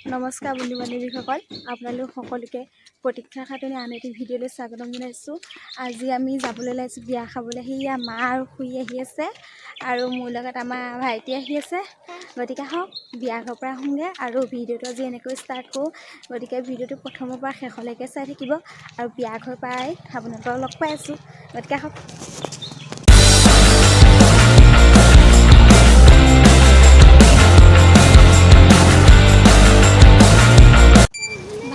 নমস্কাৰ বন্ধু বান্ধৱীসকল, আপোনালোক সকলোকে প্ৰতীক্ষাৰ খাতিৰত আন এটি ভিডিঅ'লৈ স্বাগতম জনাইছোঁ। আজি আমি যাবলৈ ওলাইছোঁ বিয়া খাবলৈ। সেয়া মা আৰু খুৰী আহি আছে আৰু মোৰ লগত আমাৰ ভাইটি আহি আছে। গতিকে আহক বিয়া ঘৰৰ পৰা আহোঁগৈ আৰু ভিডিঅ'টো আজি এনেকৈ ষ্টাৰ্ট কৰোঁ। গতিকে ভিডিঅ'টো প্ৰথমৰ পৰা শেষলৈকে চাই থাকিব আৰু বিয়া ঘৰ পৰাই আপোনালোকক লগ পাই আছোঁ। গতিকে আহক।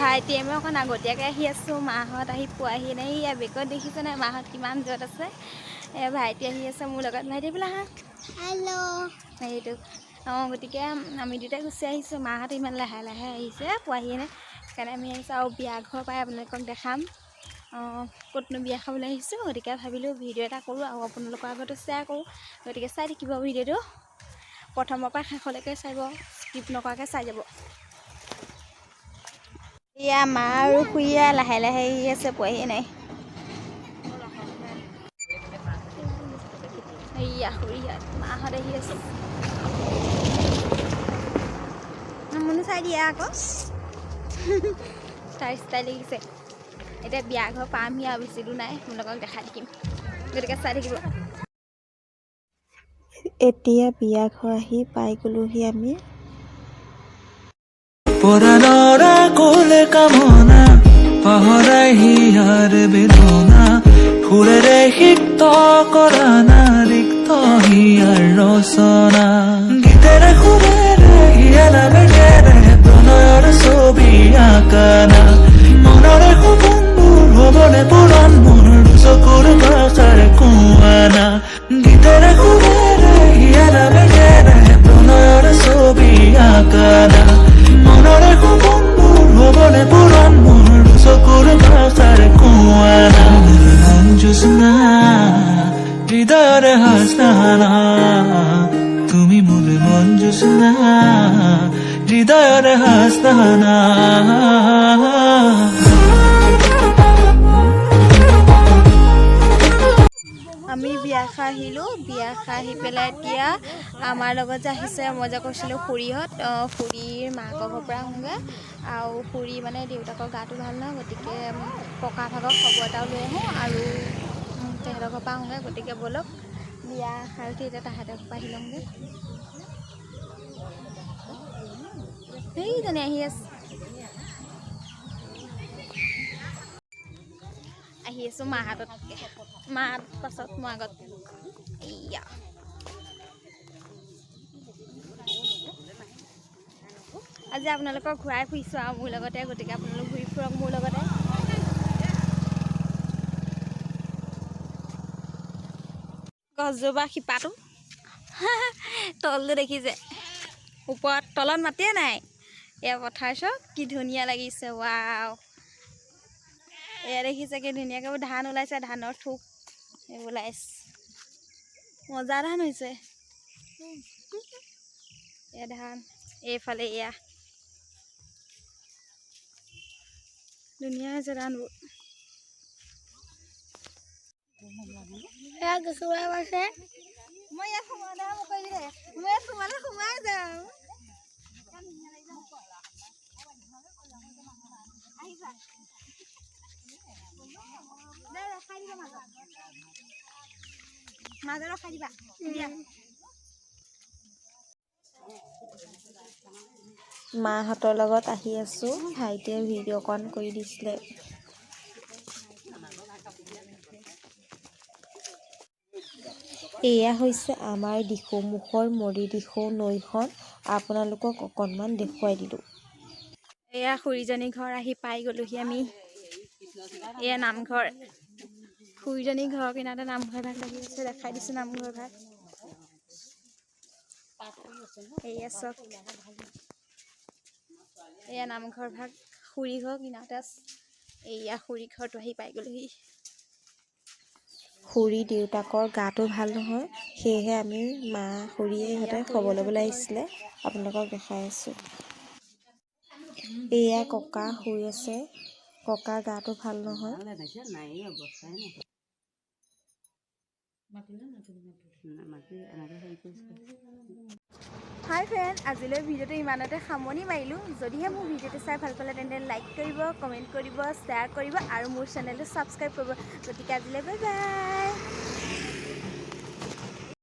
ভাইটিয়ে মই অকণ আগতীয়াকৈ আহি আছোঁ। মাহঁত আহি পোৱাহি নাই। এই বেগত দেখিছে নাই মাহঁত কিমান য'ত আছে। ভাইটি আহি আছে মোৰ লগত। ভাইটি বোলে আহা। হেল্ল' সেইটো গতিকে আমি দুটাই গুচি আহিছোঁ। মাহঁত ইমান লাহে লাহে আহিছে, পোৱাহিয়ে নাই। সেইকাৰণে আমি আহিছোঁ আৰু বিয়া ঘৰ পাই আপোনালোকক দেখাম ক'তনো বিয়া খাবলৈ আহিছোঁ। গতিকে ভাবিলোঁ ভিডিঅ' এটা কৰোঁ আৰু আপোনালোকৰ আগতো শ্বেয়াৰ কৰোঁ। গতিকে চাই থাকিব ভিডিঅ'টো প্ৰথমৰ পৰা শেষলৈকে চাব, স্কিপ নকৰাকৈ চাই যাব। এয়া মা আৰু খুৰীয়া লাহে লাহে আহি আছে, পোৱাহি নাই। এয়া খুৰীয়া মাহঁত আহি আছে। মনো চাই দিয়া আকৌ ষ্টাইল লাগিছে। এতিয়া বিয়া ঘৰ পামহি আৰু বেছি দূৰ নাই, আপোনালোকক দেখাই থাকিম। গতিকে চাই থাকিব। এতিয়া বিয়া ঘৰ আহি পাই গ'লোহি আমি। পৰানৰা কোলে কামনা পাহৰাই হিয়াৰ বেদনা ফুলেৰে সিক্ত কৰা নাৰিক্ত হিয়াৰ ৰচনা গীতেৰে সুৰেৰে হিয়া নামেৰে প্ৰণয়ৰ ছবি আঁকানা মনৰে সপোনবোৰ হ'বনে পূৰণ মোৰ চকুৰ ভাষাৰ কোৱানা গীতেৰে সুৰেৰে হিয়া নামেৰে প্ৰণয়ৰ ছবি আঁকানা মনৰে সপোনবোৰ হ'বনে পূৰণ মোৰ চকুৰ ভাষাৰ কোৱানা মন জোৎস্না হৃদয়ৰে হাসনা তুমি মোৰ মন জোৎস্না হৃদয়ৰে হাসনা আমি বিয়া খাই আহিলোঁ। বিয়া খাই আহি পেলাই এতিয়া আমাৰ লগত যে আহিছে, মই যে কৈছিলোঁ খুৰীহঁত, খুৰীৰ মাকৰ ঘৰৰ পৰা আহোঁগৈ। আৰু খুৰী মানে দেউতাকৰ গাটো ভাল নহয়, গতিকে ককা ভাগৰ খবৰ এটাও লৈ আহোঁ আৰু তেহেঁতৰ ঘৰৰ পৰা আহোঁগৈ। গতিকে ব'লক বিয়া খাই উঠি এতিয়া তাহাঁতৰ ঘৰৰ পৰা আহি লওঁগৈ। সেইজনী আহি আছে। আহি আছোঁ মাহঁততকৈ, মাহঁত পাছত মই আগত। এয়া আজি আপোনালোকক ঘূৰাই ফুৰিছোঁ আৰু মোৰ লগতে। গতিকে আপোনালোক ঘূৰি ফুৰক মোৰ লগতে। গছজোপা শিপাটো তলটো দেখিছে, ওপৰত তলত মাতিয়ে নাই। এয়া পথাৰ চাওক কি ধুনীয়া লাগিছে। ৱাও, এয়া দেখিছে কি ধুনীয়াকৈ ধান ওলাইছে, ধানৰ থোক এইবোৰ ওলাইছে, মজা ধান হৈছে। এয়া ধান, এইফালে এয়া ধুনীয়া হৈছে ধানবোৰ। এয়া গছুৱাই আছে। মই ইয়াত সোমাই দে কৰি দে, মই ইয়াত সোমালে সোমাই যাম। মাজত ৰখাই দিবা। মাহঁতৰ লগত আহি আছোঁ। ভাইটিয়ে ভিডিঅ' কল কৰি দিছিলে। এয়া হৈছে আমাৰ দিখৌমুখৰ মৰি দিখৌ নৈখন। আপোনালোকক অকণমান দেখুৱাই দিলোঁ। এয়া খুৰীজনী ঘৰ আহি পাই গ'লোহি আমি। এয়া নামঘৰ, খুৰীজনী ঘৰৰ কিনাৰতে নামঘৰ ভাগ লাগি আছে। দেখাই দিছোঁ নামঘৰ ভাগ। এয়া চব, এয়া নামঘৰ ভাগ, খুৰী ঘৰ কিনাৰতে আছে। এয়া খুৰী ঘৰটো আহি পাই গ'লোহি। খুৰী দেউতাকৰ গাটো ভাল নহয়, সেয়েহে আমি মা খুৰীয়ে ইহঁতে খবৰ ল'বলৈ আহিছিলে। আপোনালোকক দেখাই আছোঁ। এয়া ককা শুই আছে, ককাৰ গাটো ভাল নহয়। হাই ফ্ৰেণ্ড, আজিলৈ ভিডিঅ'টো ইমানতে সামৰণি মাৰিলোঁ। যদিহে মোৰ ভিডিঅ'টো চাই ভাল পালে তেন্তে লাইক কৰিব, কমেণ্ট কৰিব, শ্বেয়াৰ কৰিব আৰু মোৰ চেনেলটো ছাবস্ক্ৰাইব কৰিব। গতিকে আজিলৈ বাই বাই।